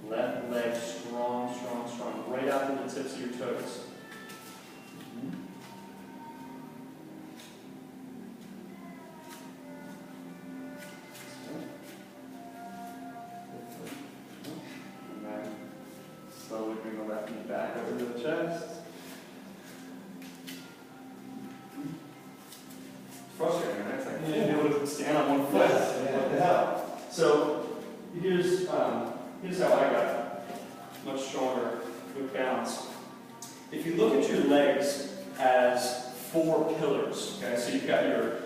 Left leg strong, strong, strong. Right out to the tips of your toes. And then slowly bring the left knee back over to the chest. It's frustrating, right? It's like, you need to be able to stand on one foot. What the hell? So here's how I got much stronger with balance. If you look at your legs as 4 pillars, okay, so you've got your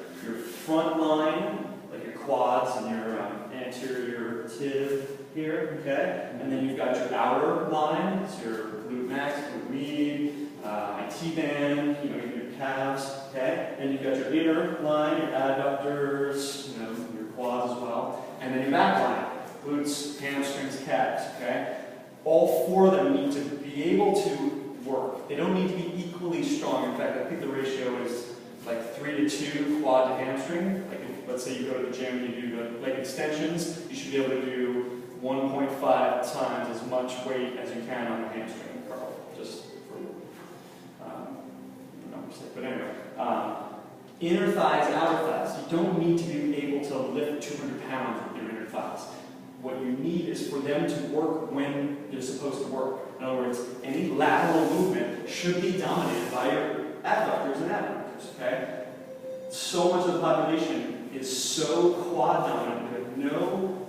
front line, like your quads and your anterior tib here, okay, and then you've got your outer line, so your glute max, glute med, T-band, your calves, okay, and you've got your inner line, your adductors, your quads as well, and then your back line, glutes, hamstrings, calves, okay. All 4 of them need to be able to work. They don't need to be equally strong. In fact, I think the ratio is like 3-to-2 quad to hamstring. Like if, let's say you go to the gym and you do the leg extensions, you should be able to do 1.5 times as much weight as you can on the hamstring curl, just for numbers sake. But anyway, inner thighs, outer thighs. You don't need to be able to lift 200 pounds with your inner thighs. What you need is for them to work when they're supposed to work. In other words, any lateral movement should be dominated by your adductors and abductors, okay? So much of the population is so quad dominant with no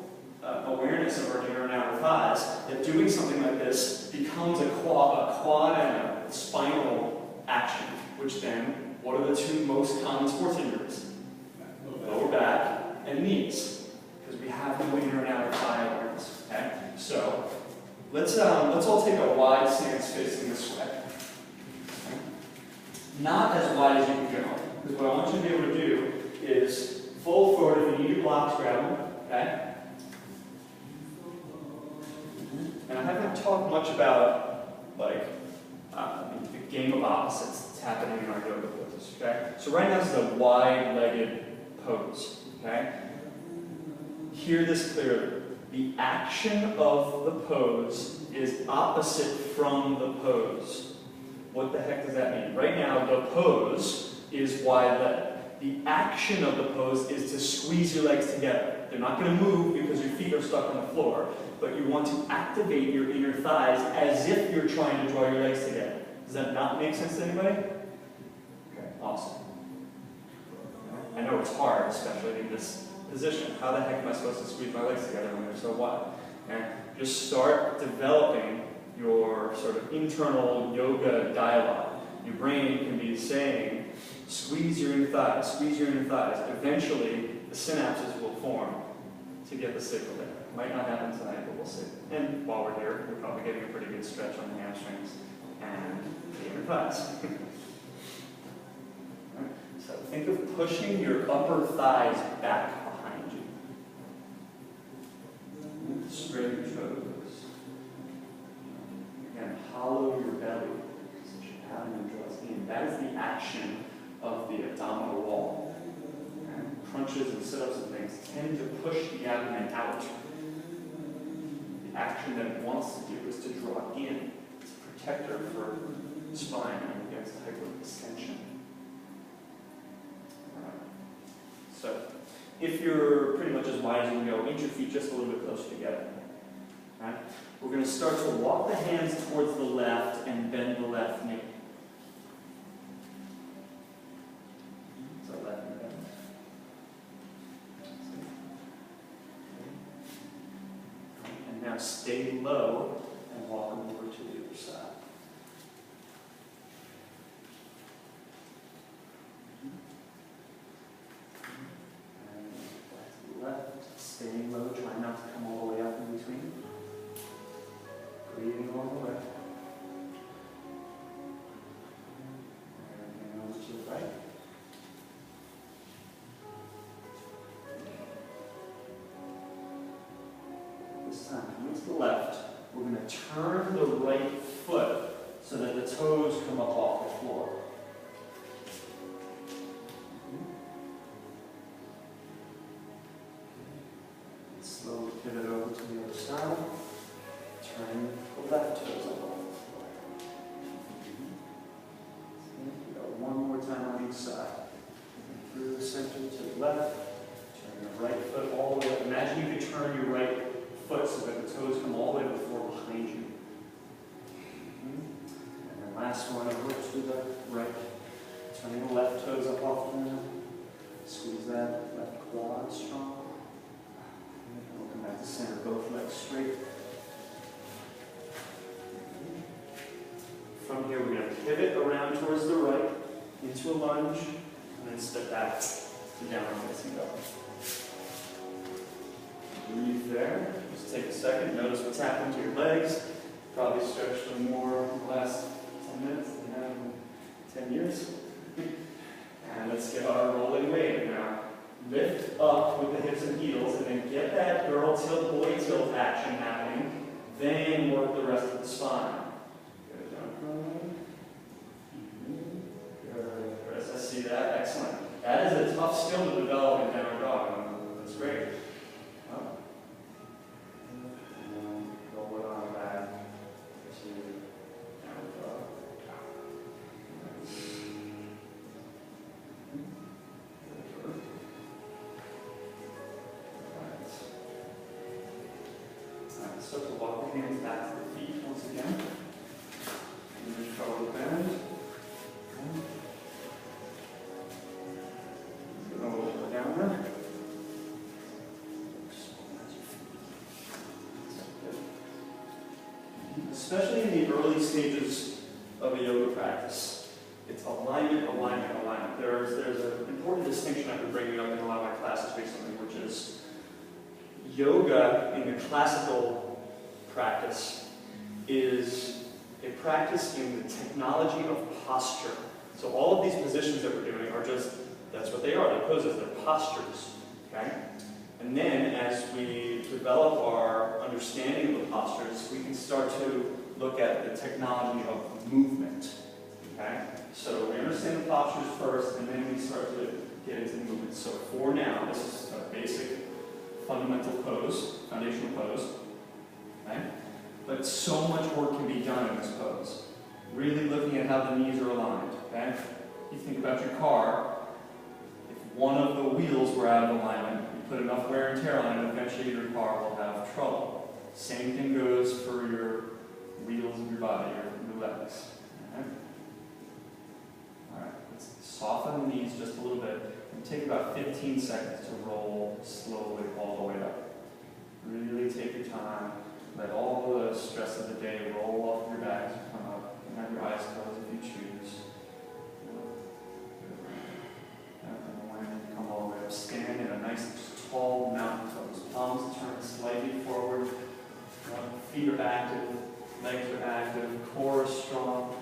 awareness of our inner and outer thighs that doing something like this becomes a quad and a spinal action, which then, what are the 2 most common sports injuries? Lower back and knees. Because we have no inner and outer thigh awareness. Okay? So let's all take a wide stance facing this way. Okay? Not as wide as you can go. Because what I want you to be able to do is fold forward. If you need your blocks, grab them. Okay? And I haven't talked much about like the game of opposites that's happening in our yoga poses. Okay? So right now this is a wide-legged pose. Okay? Hear this clearly. The action of the pose is opposite from the pose. What the heck does that mean? Right now, the pose is wide leg. The action of the pose is to squeeze your legs together. They're not going to move because your feet are stuck on the floor, but you want to activate your inner thighs as if you're trying to draw your legs together. Does that not make sense to anybody? Okay, awesome. I know it's hard, especially in this position. How the heck am I supposed to squeeze my legs together when they're so wide? And just start developing your sort of internal yoga dialogue. Your brain can be saying, squeeze your inner thighs, squeeze your inner thighs. Eventually, the synapses will form to get the signal there. Might not happen tonight, but we'll see. And while we're here, we're probably getting a pretty good stretch on the hamstrings and the inner thighs. Right. So think of pushing your upper thighs back behind you. Straighten your toes. Again, hollow your belly so your abdomen draws in. That is the action of the abdominal wall. Okay? Crunches and sit-ups and things tend to push the abdomen out. The action that it wants to do is to draw in. It's a protector for the spine and against hyperextension. So, if you're pretty much as wide as you can go, inch your feet just a little bit closer together. Right? We're going to start to walk the hands towards the left and bend the left knee. So left knee bend. And now stay low and walk them over to the other side. Left, staying low, try not to come all the way up in between. Breathing along the way. And over to the right. This time, coming to the left, we're going to turn the right foot so that the toes come up off the floor. Slowly pivot over to the other side. Turn the left toes up. We go one more time on each side. Through the center to the left. Turn your right foot all the way up. Imagine you could turn your right foot so that the toes come all the way to the floor behind you. And then last one over to the right. Turning the left toes up off the ground. Squeeze that left quad strong. And we'll come back to center, both legs straight. From here, we're going to pivot around towards the right, into a lunge, and then step back to downward facing dog. Breathe there. Just take a second. Notice what's happened to your legs. Probably stretched them more in the last 10 minutes than you have in 10 years. And let's get our rolling weight now. Lift up with the hips and heels, and then get that girl tilt, boy tilt action happening. Then work the rest of the spine. Good. I see that. Excellent. That is a tough skill to develop in downward dog. That's great. Up. And then roll it on back to downward dog. Alright, so to walk the hands back to the feet once again. And then shoulder bend. Roll downward. Especially in the early stages of a yoga practice, it's alignment, alignment, alignment. There's an important distinction I've been bringing up in a lot of my classes recently, which is yoga in the classical practice is a practice in the technology of posture. So all of these positions that we're doing are just, that's what they are, they're poses, they're postures, okay? And then as we develop our understanding of the postures, we can start to look at the technology of movement, okay? So we understand the postures first, and then we start to get into movement. So for now, this is a basic fundamental pose, foundational pose, okay? But so much work can be done in this pose. Really looking at how the knees are aligned, okay? You think about your car, if one of the wheels were out of alignment, you put enough wear and tear on it, eventually your car will have trouble. Same thing goes for your wheels of your body, your legs, okay? Alright, let's soften the knees just a little bit, and take about 15 seconds to roll slowly all the way up. Really take your time. Let all the stress of the day roll off your back as you come up. And have your eyes closed if you choose. And when you come all the way up, stand in a nice tall mountain pose. Palms turn slightly forward. Feet are active. Legs are active. Core is strong.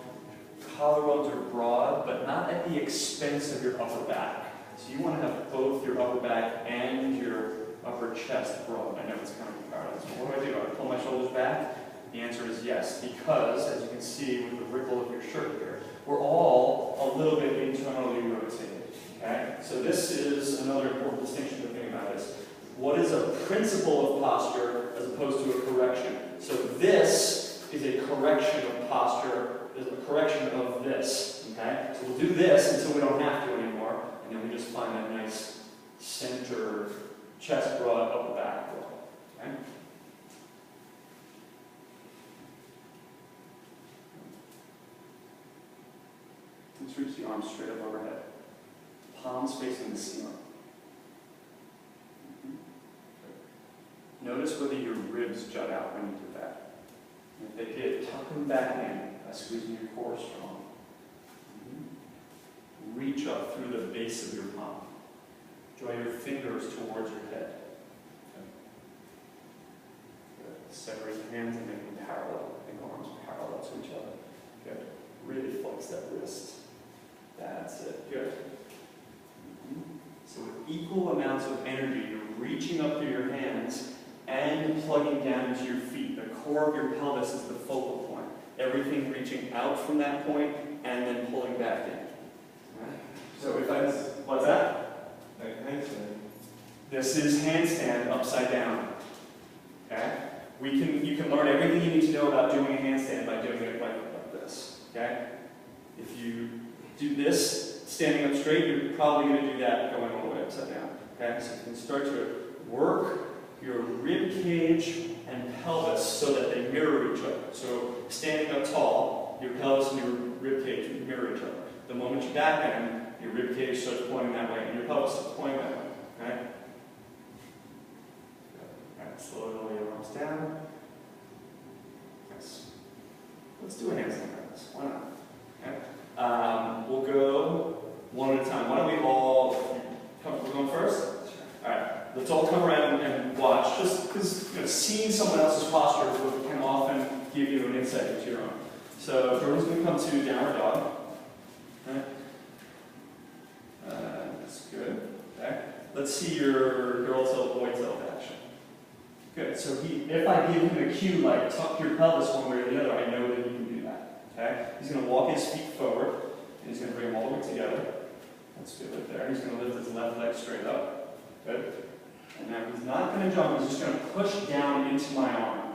Collarbones are broad, but not at the expense of your upper back. So you want to have both your upper back and your upper chest broad. I know it's kind of paralyzed. So what do? I pull my shoulders back? The answer is yes, because as you can see with the ripple of your shirt here, we're all a little bit internally rotated. Okay? So this is another important distinction to think about is what is a principle of posture as opposed to a correction. So this is a correction of posture, is a correction of this. Okay? So we'll do this until we don't have to anymore, and then we just find that nice center, chest broad, upper back broad. Okay? Let's reach the arms straight up overhead. Palms facing the ceiling. Notice whether your ribs jut out when you do that. If they did, tuck them back in by squeezing your core strong. Reach up through the base of your palm. Draw your fingers towards your head. Good. Separate your hands and make them parallel. Make arms parallel to each other. Good. Really flex that wrist. That's it. Good. So with equal amounts of energy, you're reaching up through your hands and plugging down into your feet. The core of your pelvis is the focal point. Everything reaching out from that point and then pulling back in. Right? So if I, what's that? Like handstand. This is handstand upside down. Okay? You can learn everything you need to know about doing a handstand by doing it like this, okay? If you do this, standing up straight, you're probably going to do that going all the way upside down, okay? So you can start to work your rib cage and pelvis so that they mirror each other. So standing up tall, your pelvis and your rib cage mirror each other. The moment you back bend, your rib cage starts pointing that way and your pelvis starts pointing that way, okay? Slowly lower your arms down. Yes. Let's do a handstand like this. Why not? Okay. We'll go one at a time. Why don't we all come? We're going first? Sure. All right. Let's all come around and watch. Just because seeing someone else's posture can often give you an insight into your own. So Jordan's going to come to downward dog. Okay. That's good. Okay. Let's see your girl tilt, boy tilt action. Good. So if I give him a cue like tuck your pelvis one way or the other, I know that he can do that. Okay? He's going to walk his feet forward, and he's going to bring them all the way together. That's good right there. He's going to lift his left leg straight up. Good. And now he's not going to jump. He's just going to push down into my arm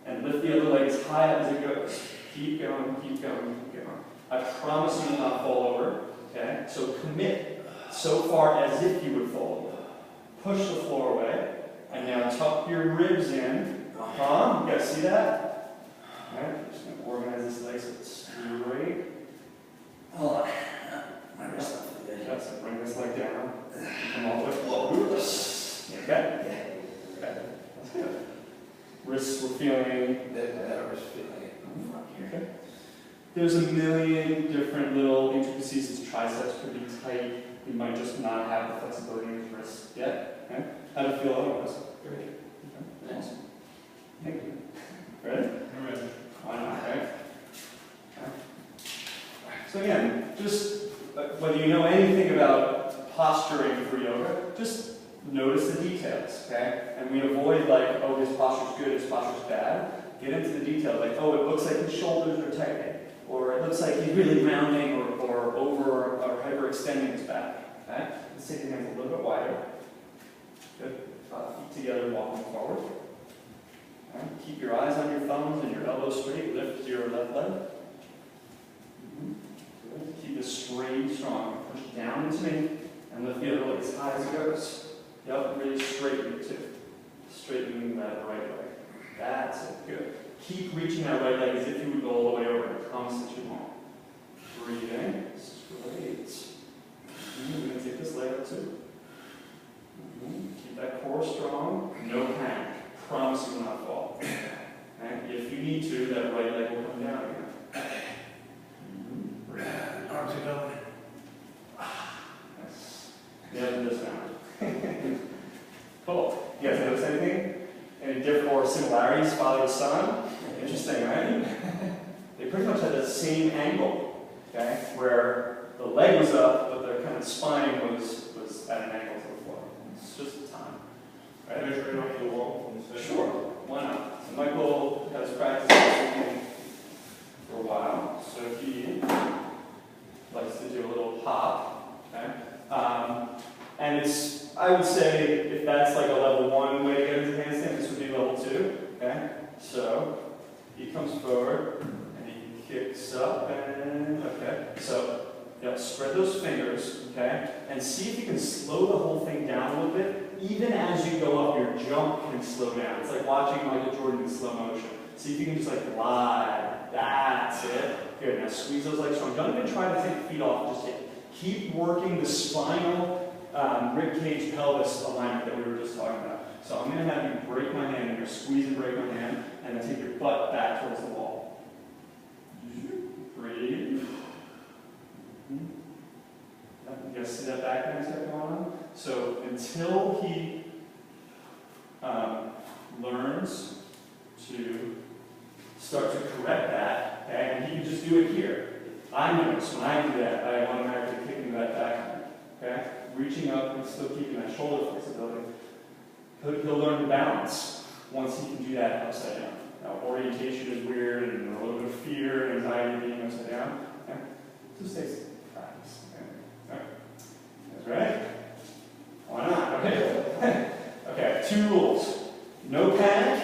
and lift the other leg as high up as it goes. Keep going, keep going, keep going. I promise you will not fall over. Okay? So commit so far as if you would fall over. Push the floor away. And now tuck your ribs in. You guys see that? Alright, just going to organize this leg so it's straight. Hold on. My wrist up. That's it. Bring this leg down. Come all the way forward. Okay? Okay. That's good. Wrists we're feeling. That wrist feeling it from here. Okay. There's a million different little intricacies. His triceps could be tight. You might just not have the flexibility in his wrists yet. Okay? How do you feel otherwise? Great. Okay. Awesome. Thank you. Ready? I'm ready. Why not, right? Okay. So again, just whether you know anything about posturing for yoga, just notice the details, okay? And we avoid like, oh, his posture's good, his posture's bad. Get into the details, like, oh, it looks like his shoulders are tightening, or it looks like he's really rounding or over or hyperextending his back, okay? Let's take the hands a little bit wider. Good. Feet together, walking forward. Okay. Keep your eyes on your thumbs and your elbows straight. Lift your left leg. Good. Keep it straight, strong. Push down into me and lift the other leg as high as it goes. Yep, really straighten it too. Straighten that right leg. That's it. Good. Keep reaching that right leg as if you would go all the way over. I promise that you won't. Breathing. Straight. We're going to take this leg up too. Keep that core strong, no panic. Promise you will not fall. And if you need to, that right leg will come down again. Arms are going. Yes. Nailed this now. Cool. You guys notice anything? Any different or similarities, father to son? Interesting, right? They pretty much had the same angle, okay? Where the leg was up, but the kind of spine was at an angle to the floor. It's just time. Right? Measure it off the wall. Sure. Why not? So Michael has practiced this for a while, so he likes to do a little pop. Okay? And it's, I would say, if that's like a level 1 way to get into handstand, this would be level 2. Okay? So he comes forward and he kicks up and okay. So spread those fingers, okay? And see if you can slow the whole thing down a little bit. Even as you go up, your jump can slow down. It's like watching Michael Jordan in slow motion. See if you can just like glide. That's it. Good. Now squeeze those legs strong. Don't even try to take the feet off just yet. Keep working the spinal rib cage pelvis alignment that we were just talking about. So I'm going to have you break my hand, and you're squeeze and break my hand, and then take your butt back towards the wall. Breathe. You guys see that back hand step going on? So until he learns to start to correct that, okay, and he can just do it here. I notice when I do that, I automatically kick into that back hand, okay? Reaching up and still keeping that shoulder flexibility. He'll learn to balance once he can do that upside down. Now, orientation is weird and a little bit of fear and anxiety being upside down. Okay? So stay practice. Okay? All right. That's right. Why not? Okay. Okay. 2 rules. No panic.